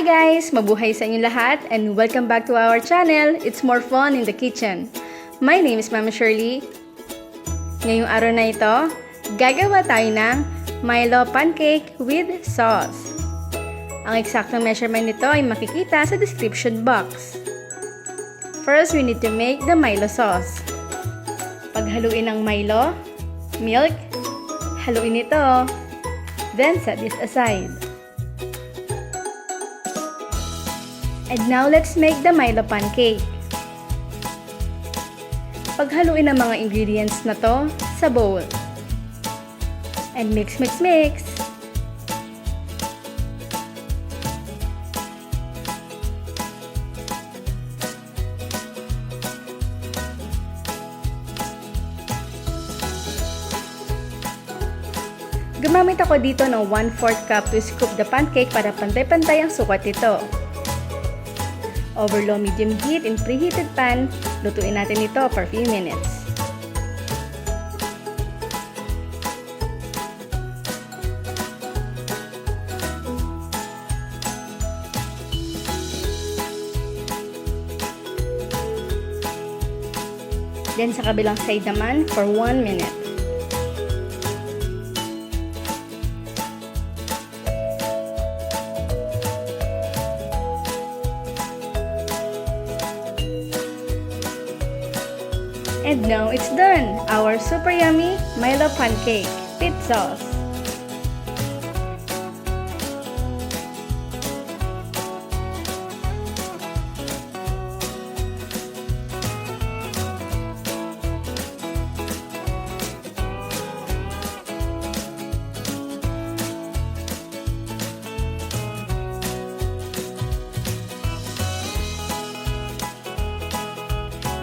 Hi guys! Mabuhay sa inyo lahat and welcome back to our channel. It's more fun in the kitchen. My name is Mama Shirley. Ngayong araw na ito, gagawa tayo ng Milo Pancake with sauce. Ang eksaktong measurement nito ay makikita sa description box. First, we need to make the Milo sauce. Paghaluin ng Milo, milk, haluin ito. Then, set this aside. And now, let's make the Milo Pancake. Paghaluin ang mga ingredients na to sa bowl. And mix, mix, mix. Gumamit ako dito ng 1/4 cup to scoop the pancake para pantay-pantay ang sukat nito. Over low medium heat in preheated pan, lutuin natin ito for few minutes. Then sa kabilang side naman for 1 minute. And now it's done! Our super yummy Milo Pancake with sauce.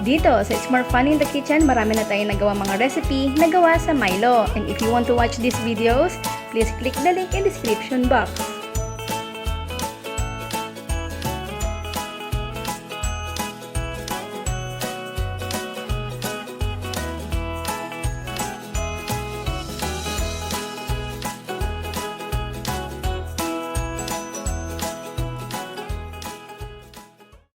Dito sa It's More Fun in the Kitchen, marami na tayong nagawa mga recipe na gawa sa Milo. And if you want to watch these videos, please click the link in description box.